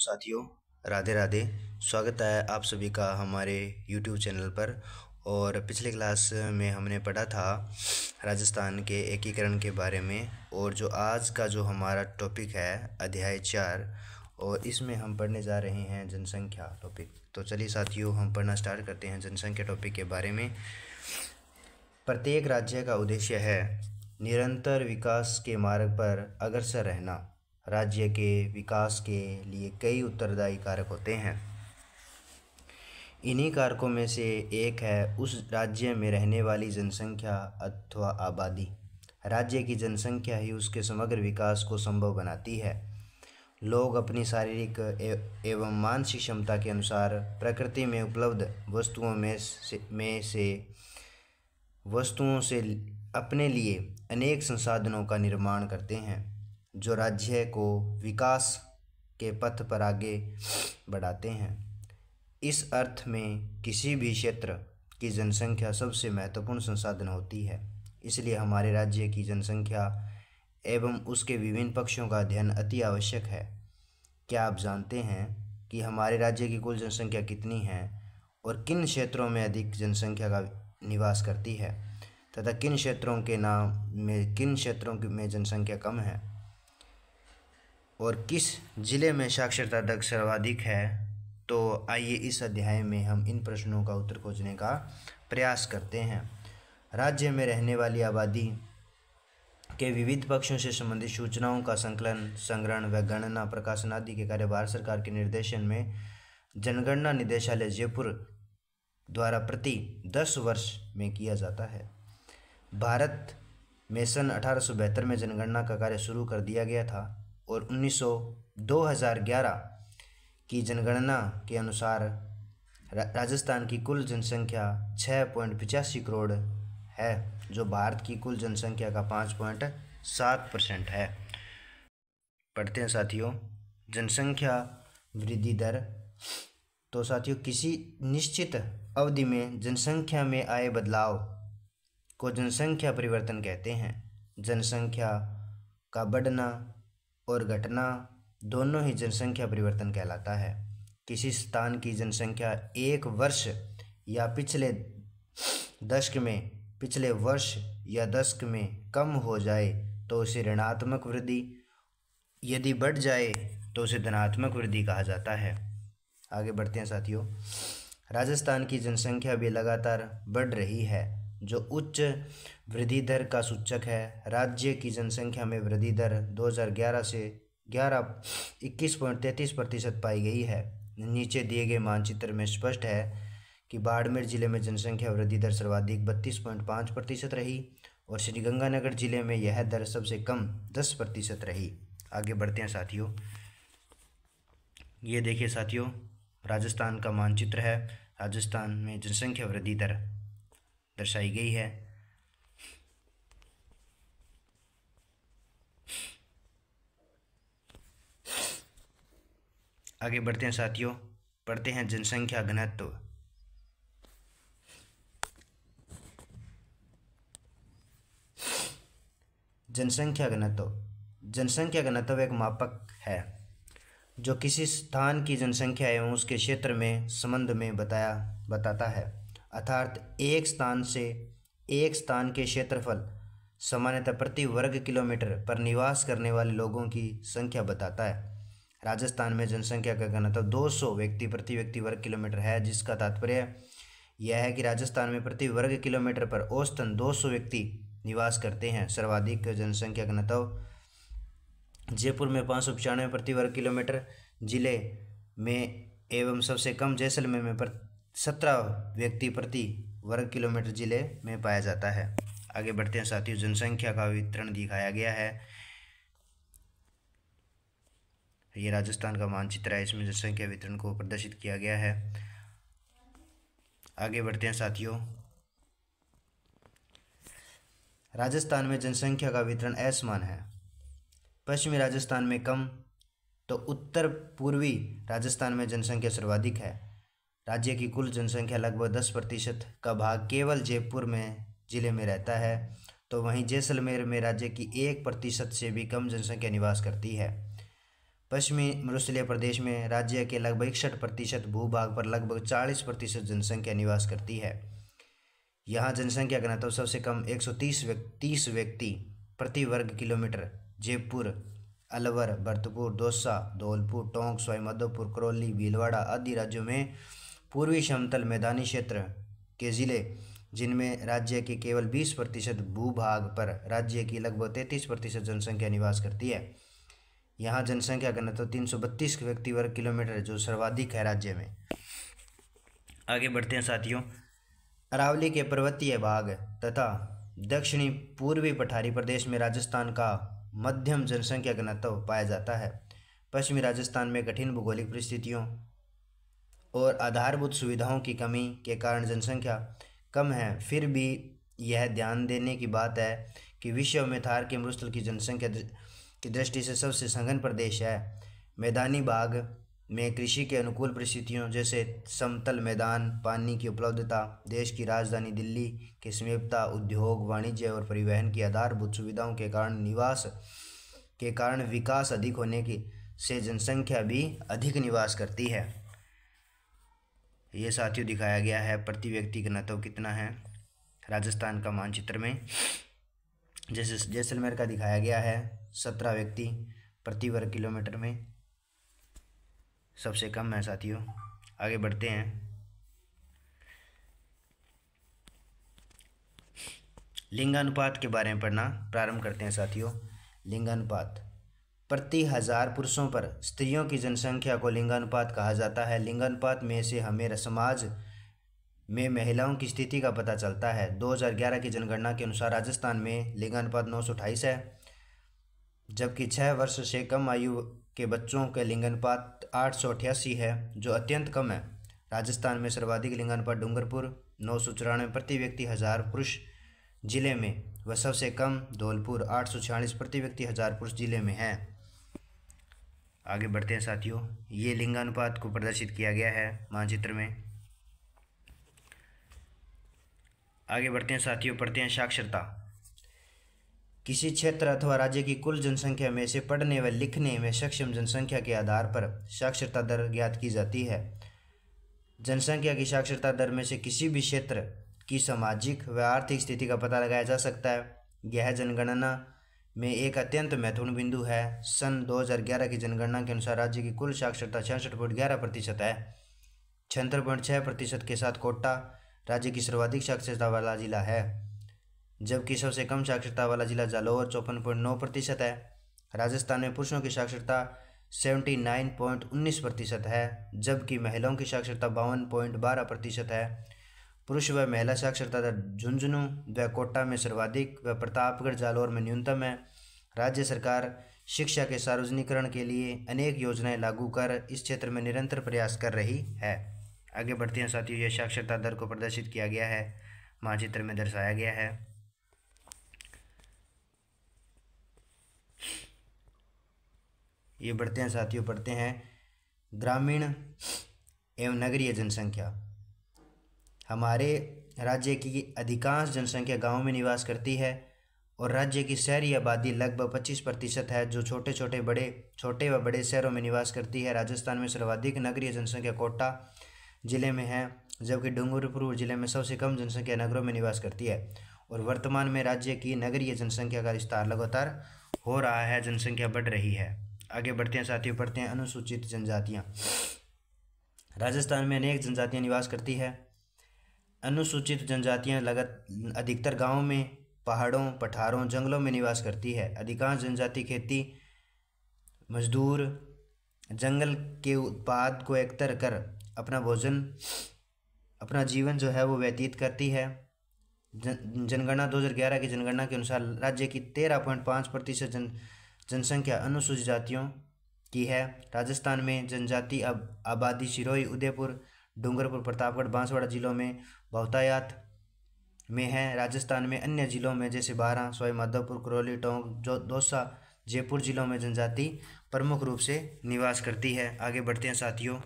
साथियों, राधे राधे। स्वागत है आप सभी का हमारे YouTube चैनल पर। और पिछले क्लास में हमने पढ़ा था राजस्थान के एकीकरण के बारे में, और जो आज का जो हमारा टॉपिक है अध्याय 4, और इसमें हम पढ़ने जा रहे हैं जनसंख्या टॉपिक। तो चलिए साथियों, हम पढ़ना स्टार्ट करते हैं जनसंख्या टॉपिक के बारे में। प्रत्येक राज्य का उद्देश्य है निरंतर विकास के मार्ग पर अग्रसर रहना। राज्य के विकास के लिए कई उत्तरदायी कारक होते हैं। इन्हीं कारकों में से एक है उस राज्य में रहने वाली जनसंख्या अथवा आबादी। राज्य की जनसंख्या ही उसके समग्र विकास को संभव बनाती है। लोग अपनी शारीरिक एवं मानसिक क्षमता के अनुसार प्रकृति में उपलब्ध वस्तुओं से अपने लिए अनेक संसाधनों का निर्माण करते हैं, जो राज्य को विकास के पथ पर आगे बढ़ाते हैं। इस अर्थ में किसी भी क्षेत्र की जनसंख्या सबसे महत्वपूर्ण संसाधन होती है। इसलिए हमारे राज्य की जनसंख्या एवं उसके विभिन्न पक्षों का अध्ययन अति आवश्यक है। क्या आप जानते हैं कि हमारे राज्य की कुल जनसंख्या कितनी है और किन क्षेत्रों में अधिक जनसंख्या का निवास करती है, तथा किन क्षेत्रों में जनसंख्या कम है, और किस जिले में साक्षरता दर सर्वाधिक है? तो आइए इस अध्याय में हम इन प्रश्नों का उत्तर खोजने का प्रयास करते हैं। राज्य में रहने वाली आबादी के विविध पक्षों से संबंधित सूचनाओं का संकलन, संग्रहण व गणना, प्रकाशन आदि के कार्य भारत सरकार के निर्देशन में जनगणना निदेशालय जयपुर द्वारा प्रति 10 वर्ष में किया जाता है। भारत में सन 1872 में जनगणना का कार्य शुरू कर दिया गया था, और 2011 की जनगणना के अनुसार राजस्थान की कुल जनसंख्या 6.85 करोड़ है, जो भारत की कुल जनसंख्या का 5.7% है। पढ़ते हैं साथियों, जनसंख्या वृद्धि दर। तो साथियों, किसी निश्चित अवधि में जनसंख्या में आए बदलाव को जनसंख्या परिवर्तन कहते हैं। जनसंख्या का बढ़ना और घटना दोनों ही जनसंख्या परिवर्तन कहलाता है। किसी स्थान की जनसंख्या एक वर्ष या पिछले वर्ष या दशक में कम हो जाए तो उसे ऋणात्मक वृद्धि, यदि बढ़ जाए तो उसे धनात्मक वृद्धि कहा जाता है। आगे बढ़ते हैं साथियों, राजस्थान की जनसंख्या भी लगातार बढ़ रही है, जो उच्च वृद्धि दर का सूचक है। राज्य की जनसंख्या में वृद्धि दर 2011 से 21.33% पाई गई है। नीचे दिए गए मानचित्र में स्पष्ट है कि बाड़मेर जिले में जनसंख्या वृद्धि दर सर्वाधिक 32.5% रही, और श्रीगंगानगर जिले में यह दर सबसे कम 10% रही। आगे बढ़ते हैं साथियों, ये देखिए साथियों, राजस्थान का मानचित्र है। राजस्थान में जनसंख्या वृद्धि दर दर्शाई गई है। आगे बढ़ते हैं साथियों, पढ़ते हैं जनसंख्या घनत्व। जनसंख्या घनत्व एक मापक है जो किसी स्थान की जनसंख्या एवं उसके क्षेत्र में संबंध में बताता है। अर्थात एक स्थान के क्षेत्रफल सामान्यतः प्रति वर्ग किलोमीटर पर निवास करने वाले लोगों की संख्या बताता है। राजस्थान में जनसंख्या का घनत्व 200 व्यक्ति प्रति व्यक्ति वर्ग किलोमीटर है, जिसका तात्पर्य यह है कि राजस्थान में प्रति वर्ग किलोमीटर पर औसतन 200 व्यक्ति निवास करते हैं। सर्वाधिक जनसंख्या घनत्व जयपुर में 595 प्रति वर्ग किलोमीटर जिले में, एवं सबसे कम जैसलमेर में 17 व्यक्ति प्रति वर्ग किलोमीटर जिले में पाया जाता है। आगे बढ़ते हैं साथियों, जनसंख्या का वितरण दिखाया गया है। ये राजस्थान का मानचित्र है, इसमें जनसंख्या वितरण को प्रदर्शित किया गया है। आगे बढ़ते हैं साथियों, राजस्थान में जनसंख्या का वितरण असमान है। पश्चिमी राजस्थान में कम, तो उत्तर पूर्वी राजस्थान में जनसंख्या सर्वाधिक है। राज्य की कुल जनसंख्या लगभग 10% का भाग केवल जयपुर में जिले में रहता है, तो वहीं जैसलमेर में राज्य की 1% से भी कम जनसंख्या निवास करती है। पश्चिमी मरुस्थलीय प्रदेश में राज्य के लगभग 61% भूभाग पर लगभग 40% जनसंख्या निवास करती है। यहाँ जनसंख्या घनत्व सबसे कम 130 व्यक्ति प्रति वर्ग किलोमीटर जयपुर, अलवर, भरतपुर, दौसा, धौलपुर, टोंक, सवाई माधोपुर, करौली, भीलवाड़ा आदि राज्यों में पूर्वी समतल मैदानी क्षेत्र के ज़िले जिनमें राज्य के केवल 20% भूभाग पर राज्य की लगभग 33% जनसंख्या निवास करती है। यहाँ जनसंख्या घनत्व 332 व्यक्ति वर्ग किलोमीटर जो सर्वाधिक है राज्य में। आगे बढ़ते हैं साथियों। अरावली के पर्वतीय भाग तथा दक्षिणी पूर्वी पठारी प्रदेश में राजस्थान का मध्यम जनसंख्या घनत्व पाया जाता है। पश्चिमी राजस्थान में कठिन भौगोलिक परिस्थितियों और आधारभूत सुविधाओं की कमी के कारण जनसंख्या कम है। फिर भी यह ध्यान देने की बात है कि विश्व में थार के मरुस्थल की जनसंख्या की दृष्टि से सबसे सघन प्रदेश है। मैदानी भाग में कृषि के अनुकूल परिस्थितियों जैसे समतल मैदान, पानी की उपलब्धता, देश की राजधानी दिल्ली के समीपता, उद्योग, वाणिज्य और परिवहन की आधारभूत सुविधाओं के कारण विकास अधिक होने की से जनसंख्या भी अधिक निवास करती है। ये साथियों दिखाया गया है प्रति व्यक्ति घनत्व कितना है राजस्थान का मानचित्र में। जैसे जैसलमेर का दिखाया गया है 17 व्यक्ति प्रति वर्ग किलोमीटर में, सबसे कम है साथियों। आगे बढ़ते हैं। लिंगानुपात के बारे में पढ़ना प्रारंभ करते हैं साथियों। लिंगानुपात प्रति 1000 पुरुषों पर स्त्रियों की जनसंख्या को लिंगानुपात कहा जाता है। लिंगानुपात में से हमें समाज में महिलाओं की स्थिति का पता चलता है। 2011 की जनगणना के अनुसार राजस्थान में लिंगानुपात 928 है, जबकि 6 वर्ष से कम आयु के बच्चों के लिंगानुपात 888 है, जो अत्यंत कम है। राजस्थान में सर्वाधिक लिंगानुपात डूंगरपुर 994 प्रति व्यक्ति 1000 पुरुष जिले में व सबसे कम धौलपुर 846 प्रति व्यक्ति 1000 पुरुष जिले में है। आगे बढ़ते हैं साथियों। ये लिंगानुपात को प्रदर्शित किया गया है मानचित्र में। आगे बढ़ते हैं साथियों। पढ़ते हैं साक्षरता। किसी क्षेत्र अथवा राज्य की कुल जनसंख्या में से पढ़ने व लिखने में सक्षम जनसंख्या के आधार पर साक्षरता दर ज्ञात की जाती है। जनसंख्या की साक्षरता दर में से किसी भी क्षेत्र की सामाजिक व आर्थिक स्थिति का पता लगाया जा सकता है। यह जनगणना में एक अत्यंत महत्वपूर्ण बिंदु है। सन 2011 की जनगणना के अनुसार राज्य की कुल साक्षरता 66.11% है। 76.6% के साथ कोटा राज्य की सर्वाधिक साक्षरता वाला जिला है, जबकि सबसे कम साक्षरता वाला जिला जालौर 54.9% है। राजस्थान में पुरुषों की साक्षरता 79.19% है, जबकि महिलाओं की साक्षरता 52.12% है। पुरुष व महिला साक्षरता दर झुंझुनू व कोटा में सर्वाधिक व प्रतापगढ़ जालौर में न्यूनतम है। राज्य सरकार शिक्षा के सार्वजनिकरण के लिए अनेक योजनाएं लागू कर इस क्षेत्र में निरंतर प्रयास कर रही है। आगे बढ़ते हैं साथियों। यह साक्षरता दर को प्रदर्शित किया गया है, मानचित्र में दर्शाया गया है। ये बढ़ते हैं साथियों। पढ़ते हैं ग्रामीण एवं नगरीय जनसंख्या। हमारे राज्य की अधिकांश जनसंख्या गांव में निवास करती है और राज्य की शहरी आबादी लगभग 25% है, जो छोटे व बड़े शहरों में निवास करती है। राजस्थान में सर्वाधिक नगरीय जनसंख्या कोटा जिले में है, जबकि डूंगरपुर जिले में सबसे कम जनसंख्या नगरों में निवास करती है। और वर्तमान में राज्य की नगरीय जनसंख्या का विस्तार लगातार हो रहा है, जनसंख्या बढ़ रही है। आगे बढ़ते हैं साथियों। पढ़ते हैं अनुसूचित जनजातियाँ। राजस्थान में अनेक जनजातियाँ निवास करती है। अनुसूचित जनजातियाँ अधिकतर गाँव में, पहाड़ों, पठारों, जंगलों में निवास करती है। अधिकांश जनजाति खेती, मजदूर, जंगल के उत्पाद को एकत्र कर अपना जीवन जो है वो व्यतीत करती है। जनगणना 2011 की जनगणना के अनुसार राज्य की 13.5% जनसंख्या अनुसूचित जातियों की है। राजस्थान में जनजाति आबादी सिरोही, उदयपुर, डूंगरपुर, प्रतापगढ़, बांसवाड़ा जिलों में बहुतायत में है। राजस्थान में अन्य जिलों में जैसे बारां, सवाई माधोपुर, करौली, टोंक, दौसा, जयपुर जिलों में जनजाति प्रमुख रूप से निवास करती है। आगे बढ़ते हैं साथियों।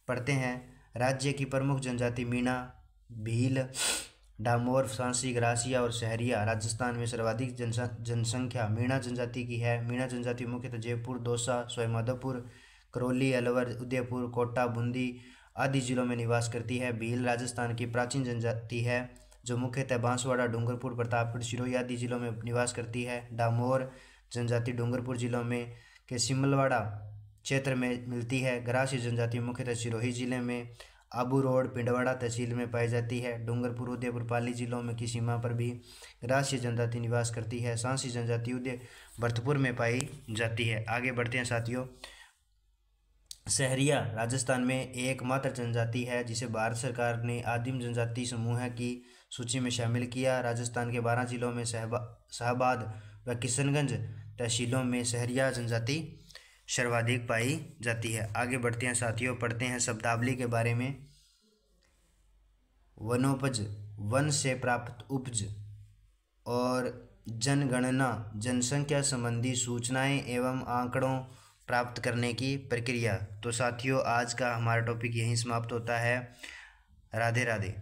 पढ़ते हैं राज्य की प्रमुख जनजाति मीणा, भील, डामोर, सांसी, ग्रासिया और सहरिया राजस्थान में सर्वाधिक जनसंख्या मीणा जनजाति की है। मीणा जनजाति मुख्यतः जयपुर, दौसा, सवाईमाधोपुर, करौली, अलवर, उदयपुर, कोटा, बूंदी आदि जिलों में निवास करती है। भील राजस्थान की प्राचीन जनजाति है जो मुख्यतः बांसवाड़ा, डूंगरपुर, प्रतापगढ़, सिरोही आदि जिलों में निवास करती है। डामोर जनजाति डूंगरपुर जिलों में के सिमलवाड़ा क्षेत्र में मिलती है। ग्रासी जनजाति मुख्यतः सिरोही जिले में आबू रोड, पिंडवाड़ा तहसील में पाई जाती है। डूंगरपुर, उदयपुर, पाली जिलों में की सीमा पर भी ग्रासी जनजाति निवास करती है। सांसी जनजाति उदय भरतपुर में पाई जाती है। आगे बढ़ते हैं साथियों। सहरिया राजस्थान में एकमात्र जनजाति है जिसे भारत सरकार ने आदिम जनजाति समूह की सूची में शामिल किया। राजस्थान के 12 जिलों में शाहबाद व किशनगंज तहसीलों में सहरिया जनजाति सर्वाधिक पाई जाती है। आगे बढ़ते हैं साथियों, पढ़ते हैं शब्दावली के बारे में। वनोपज, वन से प्राप्त उपज और जनगणना, जनसंख्या संबंधी सूचनाएं एवं आंकड़ों प्राप्त करने की प्रक्रिया। तो साथियों आज का हमारा टॉपिक यहीं समाप्त होता है। राधे राधे।